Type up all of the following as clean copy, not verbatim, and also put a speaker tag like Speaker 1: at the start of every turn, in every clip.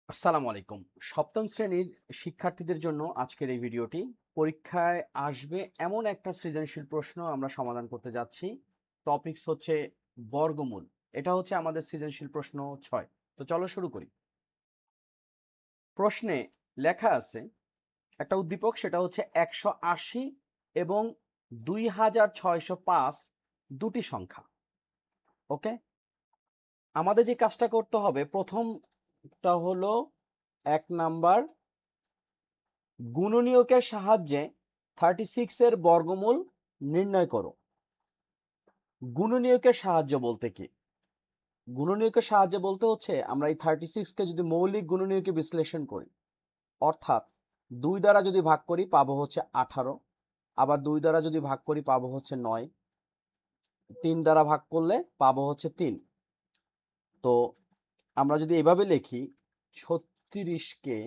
Speaker 1: আসসালামু আলাইকুম। সপ্তম শ্রেণীর শিক্ষার্থীদের জন্য আজকের এই ভিডিওটি। পরীক্ষায় আসবে এমন একটা সৃজনশীল প্রশ্ন আমরা সমাধান করতে যাচ্ছি। টপিকস হচ্ছে বর্গমূল। এটা হচ্ছে আমাদের সৃজনশীল প্রশ্ন ৬। তো চলো শুরু করি। প্রশ্নে লেখা আছে একটা উদ্দীপক, সেটা হচ্ছে ১৮০ এবং ২৬০৫ দুটি সংখ্যা। ওকে? আমাদের যে কাজটা করতে হবে, প্রথমটা হলো ১ নাম্বার গুণনীয়কের সাহায্যে 36 এর বর্গমূল নির্ণয় করো। গুণনীয়কের সাহায্য বলতে কি? গুণনীয়কের সাহায্যে বলতে হচ্ছে আমরা এই 36 কে যদি মৌলিক গুণনীয়কে বিশ্লেষণ করি, অর্থাৎ 2 দ্বারা যদি ভাগ করি পাবো হচ্ছে 18, আবার 2 দ্বারা যদি ভাগ করি পাবো হচ্ছে 9, 3 দ্বারা ভাগ করলে পাবো হচ্ছে 3। তো আমরা যদি এভাবে লিখি 36 কে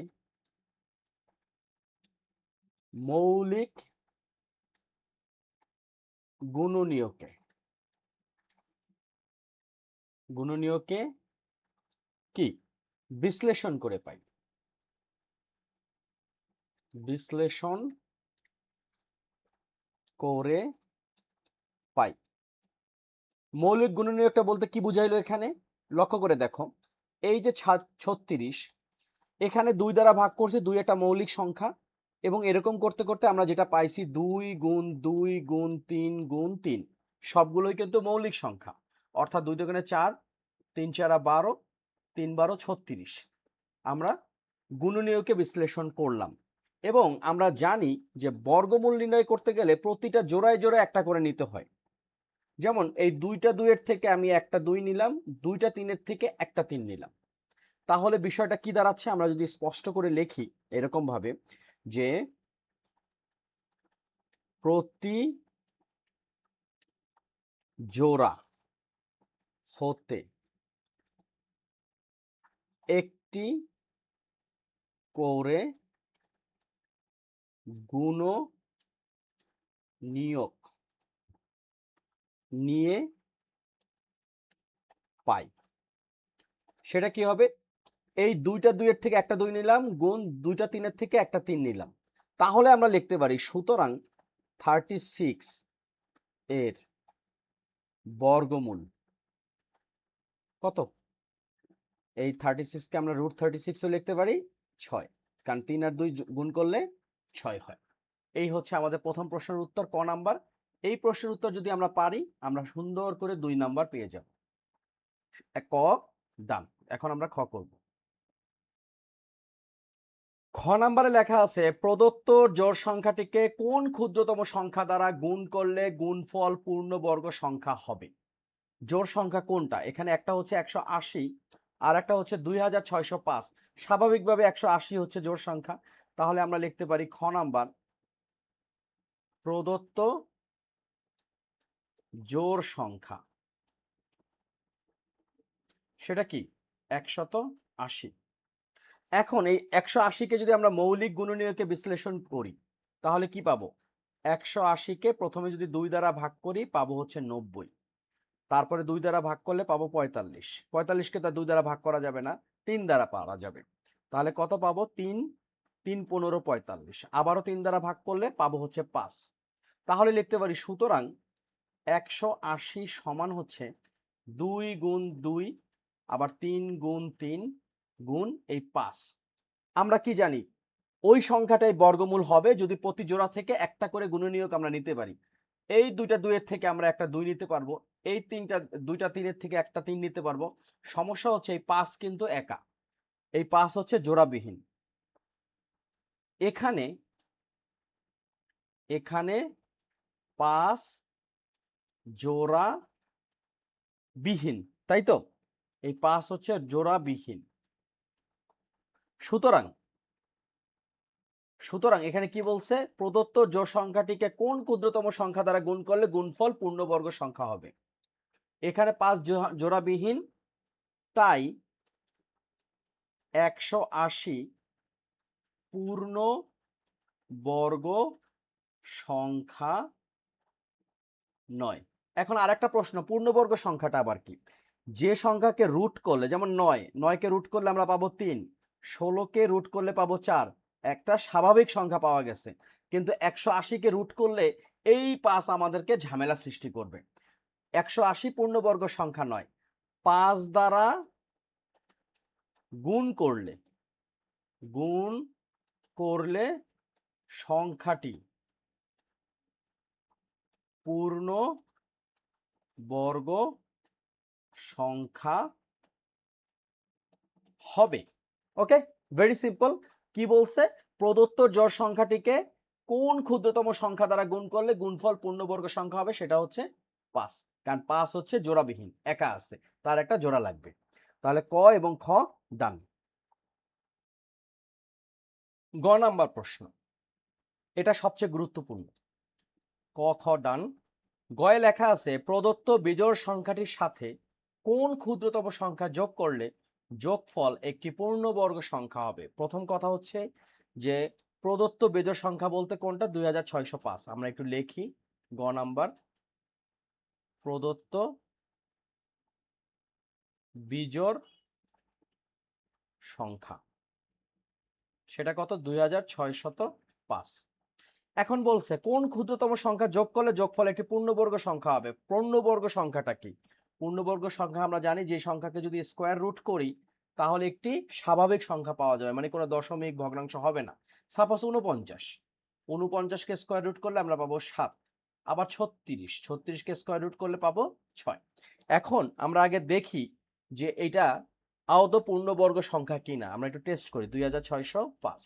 Speaker 1: মৌলিক গুণনীয়কে কি বিশ্লেষণ করে পাই, বিশ্লেষণ করে পাই। মৌলিক গুণনীয়কটা বলতে কি বুঝাইলো এখানে? লক্ষ্য করে দেখো, এই যে 36 এখানে 2 দ্বারা ভাগ করছে, 2 একটা মৌলিক সংখ্যা, এবং এরকম করতে করতে আমরা যেটা পাইছি 2 গুণ 2 গুণ 3 গুণ 3 সবগুলোই কিন্তু মৌলিক সংখ্যা। অর্থাৎ 2 দুগুণে 4, 3 4 12, 3 12 36 আমরা গুণনীয়কে বিশ্লেষণ করলাম। এবং আমরা জানি যে বর্গমূল নির্ণয় করতে গেলে প্রতিটা জোড়ায় জোড়ায় একটা করে নিতে হয়। যেমন এই 2টা 2 এর থেকে আমি একটা 2 নিলাম, 2টা 3 এর থেকে একটা 3 নিলাম। তাহলে বিষয়টা কি দাঁড়াচ্ছে? আমরা যদি স্পষ্ট করে লিখি এরকম ভাবে যে প্রতি জোড়া হতে একটি করে গুণনীয়ক নিয়ে পাই। সেটা কি হবে? এই 2টা 2 এর থেকে একটা 2 নিলাম, গুণ 2টা 3 এর থেকে একটা 3 নিলাম। তাহলে আমরা লিখতে পারি সুতরাং 36 এর বর্গমূল কত? এই 36 কে আমরা √36 ও লিখতে পারি 6, কারণ 3 আর 2 গুণ করলে 6 হয়। এই হচ্ছে আমাদের প্রথম প্রশ্নের উত্তর, ক নাম্বার। এই প্রশ্নের উত্তর যদি আমরা পারি, আমরা সুন্দর করে 2 নাম্বার পেয়ে যাব। ক ডান। এখন আমরা খ করব। খ নাম্বারে লেখা আছে প্রদত্ত জোড় সংখ্যাটিকে কোন ক্ষুদ্রতম সংখ্যা দ্বারা গুণ করলে গুণফল পূর্ণবর্গ সংখ্যা হবে? জোড় সংখ্যা কোনটা? এখানে একটা হচ্ছে 180 আর একটা হচ্ছে 2605। স্বাভাবিকভাবে 180 হচ্ছে জোড় সংখ্যা। তাহলে আমরা লিখতে পারি খ নাম্বার প্রদত্ত জোড় সংখ্যা সেটা কি 180। এখন এই 180 কে যদি আমরা মৌলিক গুণনীয়কে বিশ্লেষণ করি তাহলে কি পাবো? 180 কে প্রথমে যদি 2 দ্বারা ভাগ করি পাবো হচ্ছে 90, তারপরে 2 দ্বারা ভাগ করলে পাবো 45। 45 কে তো 2 দ্বারা ভাগ করা যাবে না, 3 দ্বারা পারা যাবে। তাহলে কত পাবো? 3 3 15 45। আবারও 3 দ্বারা ভাগ করলে পাবো হচ্ছে 5। তাহলে লিখতে পারি সুতরাং 180 সমান হচ্ছে 2 গুণ 2, আবার 3 গুণ 3 গুণ এই 5। আমরা কি জানি? ওই সংখ্যাটাই বর্গমূল হবে যদি প্রতি জোড়া থেকে একটা করে গুণনীয়ক আমরা নিতে পারি। এই 2টা 2 এর থেকে আমরা একটা 2 নিতে পারবো, এই 2টা 3 এর থেকে একটা 3 নিতে পারবো। সমস্যা হচ্ছে এই 5 কিন্তু একা, এই 5 হচ্ছে জোড়াবিহীন। এখানে এখানে 5 জোড়া বিহীন, তাই তো? এই 5 হচ্ছে জোড়াবিহীন। সুতরাং সুতরাং এখানে কি বলছে? প্রদত্ত জোড় সংখ্যাটিকে কোন ক্ষুদ্রতম সংখ্যা দ্বারা গুণ করলে গুণফল পূর্ণবর্গ সংখ্যা হবে? এখানে 5 জোড়াবিহীন, তাই 180 পূর্ণ বর্গ সংখ্যা নয়। এখন আরেকটা প্রশ্ন, পূর্ণবর্গ সংখ্যাটা আবার কি? যে সংখ্যাকে রুট করলে, যেমন 9 কে রুট করলে আমরা পাবো 3, 16কে রুট করলে পাবো 4, একটা স্বাভাবিক সংখ্যা পাওয়া গেছে। কিন্তু 180কে রুট করলে এই 5 আমাদেরকে ঝামেলা সৃষ্টি করবে। 180 পূর্ণবর্গ সংখ্যা নয়, 5 দ্বারা গুণ করলে সংখ্যাটি পূর্ণ বর্গ সংখ্যা হবে। ওকে, ভেরি সিম্পল। কি বলছে? প্রদত্ত জোড় সংখ্যাটিকে কোন ক্ষুদ্রতম সংখ্যা দ্বারা গুণ করলে গুণফল পূর্ণবর্গ সংখ্যা হবে, সেটা হচ্ছে 5। কারণ 5 হচ্ছে জোড়াবিহীন, একা আছে, তার একটা জোড়া লাগবে। তাহলে ক এবং খ ডান। গ নাম্বার প্রশ্ন, এটা সবচেয়ে গুরুত্বপূর্ণ। ক খ ডান। গয়ে লেখা আছে প্রদত্ত বিজোড় সংখ্যাটির সাথে কোন ক্ষুদ্রতম সংখ্যা যোগ করলে যোগফল একটি পূর্ণবর্গ সংখ্যা হবে। প্রথম কথা হচ্ছে যে প্রদত্ত বিজোড় সংখ্যা বলতে কোনটা? 2605। আমরা একটু লিখি। গ নাম্বার, প্রদত্ত বিজোড় সংখ্যা, সেটা কত? 2605। এখন বলছে কোন ক্ষুদ্রতম সংখ্যা যোগ করলে যোগফল একটি পূর্ণবর্গ সংখ্যা হবে। পূর্ণবর্গ সংখ্যাটা কি? পূর্ণবর্গ সংখ্যা আমরা জানি যে সংখ্যাকে যদি স্কোয়ার রুট করি তাহলে একটি স্বাভাবিক সংখ্যা পাওয়া যাবে, মানে কোনো দশমিক ভগ্নাংশ হবে না। সাপোজ 49, 49কে স্কোয়ার রুট করলে আমরা পাবো 7। আবার 36, 36কে স্কোয়ার রুট করলে পাবো 6। এখন আমরা আগে দেখি যে এটা আদৌ পূর্ণবর্গ সংখ্যা কিনা। আমরা একটু টেস্ট করি। 2605,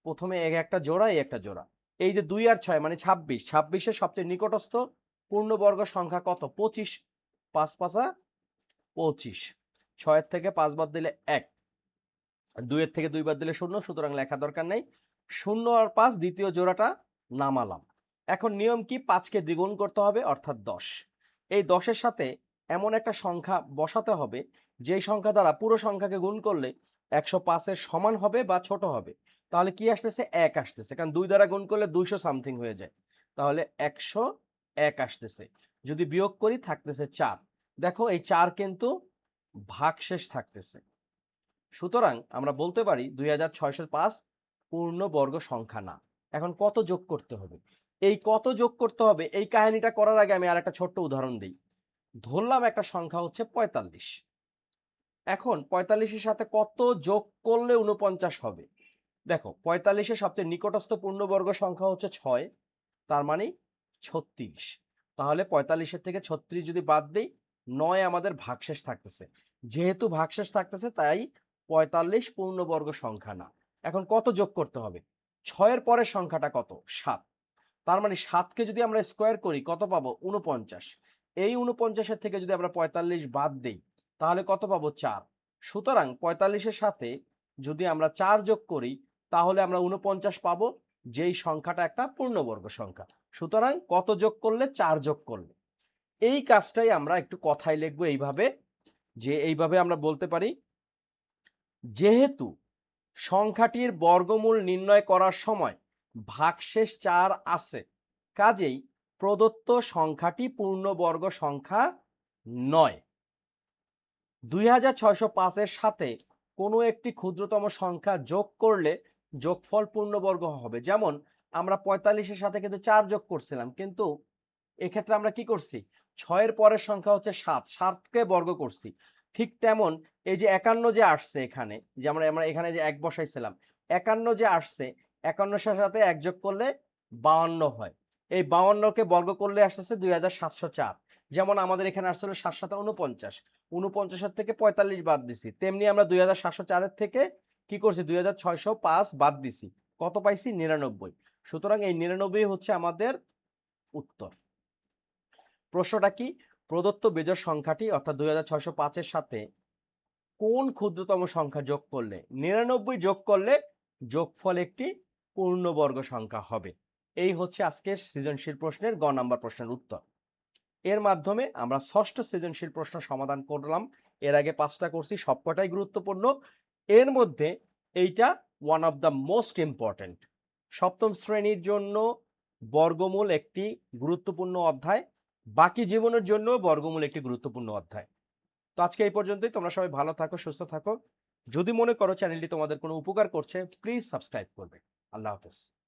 Speaker 1: প্রথমে একটা জোড়া, এই একটা জোড়া। এই যে 2 আর 6 মানে 26, 26-এর সবচেয়ে নিকটস্থ পূর্ণবর্গ সংখ্যা কত? 25। 5 5 25, 6-এর থেকে 5 বাদ দিলে 1, 2-এর থেকে 2 বাদ দিলে 0, সুতরাং লেখা দরকার নেই। 0 আর 5 দ্বিতীয় জোড়াটা নামালাম। এখন নিয়ম কি? 5কে দ্বিগুণ করতে হবে, অর্থাৎ 10। এই 10-এর সাথে এমন একটা সংখ্যা বসাতে হবে যেই সংখ্যা দ্বারা পুরো সংখ্যাকে গুণ করলে 105-এর সমান হবে বা ছোট হবে। তাহলে কি আসতেছে? 1 আসতেছে, কারণ 2 দ্বারা গুণ করলে 200 সামথিং হয়ে যায়। তাহলে 101 আসতেছে। যদি বিয়োগ করি থাকতেছে 4। দেখো এই 4 কিন্তু ভাগশেষ থাকতেছে। সুতরাং আমরা বলতে পারি 2605 পূর্ণবর্গ সংখ্যা না। এখন কত যোগ করতে হবে? এই কত যোগ করতে হবে এই কাহিনীটা করার আগে আমি আরেকটা ছোট্ট উদাহরণ দিই। ধরলাম একটা সংখ্যা হচ্ছে 45। এখন 45-এর সাথে কত যোগ করলে 49 হবে? দেখো 45-এর সবচেয়ে নিকটস্থ পূর্ণবর্গ সংখ্যা হচ্ছে 6, তার মানে 36। তাহলে 45-এর থেকে 36 যদি বাদ দেই, 9 আমাদের ভাগশেষ থাকতেছে। যেহেতু ভাগশেষ থাকতেছে তাই 45 পূর্ণবর্গ সংখ্যা না। এখন কত যোগ করতে হবে? 6-এর পরের সংখ্যাটা কত? 7। তার মানে 7কে যদি আমরা স্কোয়ার করি কত পাবো? 49। এই 49-এর থেকে যদি আমরা 45 বাদ দেই তাহলে কত পাবো? 4। সুতরাং 45-এর সাথে যদি আমরা 4 যোগ করি তাহলে আমরা 49 পাবো, যেই সংখ্যাটা একটা পূর্ণবর্গ সংখ্যা। সুতরাং কত যোগ করলে? 4 যোগ করলে। এই কাজটাই আমরা একটু কথায় লিখবো এইভাবে, যে এইভাবে আমরা বলতে পারি যেহেতু সংখ্যাটির বর্গমূল নির্ণয় করার সময় ভাগশেষ 4 আছে, কাজেই প্রদত্ত সংখ্যাটি পূর্ণবর্গ সংখ্যা নয়। 2605-এর সাথে কোনো একটি ক্ষুদ্রতম সংখ্যা যোগ করলে যোগফল পূর্ণবর্গ হবে। যেমন আমরা 45-এর সাথে কিন্তু 4 যোগ করছিলাম, কিন্তু এক্ষেত্রে আমরা কি করছি? 6-এর পরের সংখ্যা হচ্ছে 7, 7কে বর্গ করছি। ঠিক তেমন এই যে 51 যে আসছে এখানে, যে আমরা এখানে যে 1 বসাইছিলাম, 51 যে আসছে, 51-এর সাথে 1 যোগ করলে 52 হয়। এই 52কে বর্গ করলে আসতেছে 2704। যেমন আমাদের এখানে আসছিল 7 7 49, 49-এর থেকে 45 বাদ দিছি, তেমনি আমরা 2704-এর থেকে কি করছি? 2605 বাদ দিছি, কত পাইছি? 99। সুতরাং এই 99 হচ্ছে আমাদের উত্তর। প্রশ্নটা কি? প্রদত্ত বিজোড় সংখ্যাটি অর্থাৎ 2605-এর সাথে কোন ক্ষুদ্রতম সংখ্যা যোগ করলে 99 যোগ করলে যোগফল একটি পূর্ণবর্গ সংখ্যা হবে। এই হচ্ছে আজকের সৃজনশীল প্রশ্নের গ নাম্বার প্রশ্নের উত্তর। এর মাধ্যমে আমরা ষষ্ঠ সৃজনশীল প্রশ্ন সমাধান করলাম। এর আগে 5টা করছি, সবকটাই গুরুত্বপূর্ণ। এর মধ্যে এইটা one of the most important. সপ্তম শ্রেণীর জন্য বর্গমূল একটি গুরুত্বপূর্ণ অধ্যায়, বাকি জীবনের জন্য বর্গমূল একটি গুরুত্বপূর্ণ অধ্যায়। তো আজকে এই পর্যন্তই। তোমরা সবাই ভালো থাকো, সুস্থ থাকো। যদি মনে করো চ্যানেলটি তোমাদের কোনো উপকার করছে, প্লিজ সাবস্ক্রাইব করবে। আল্লাহ হাফেজ।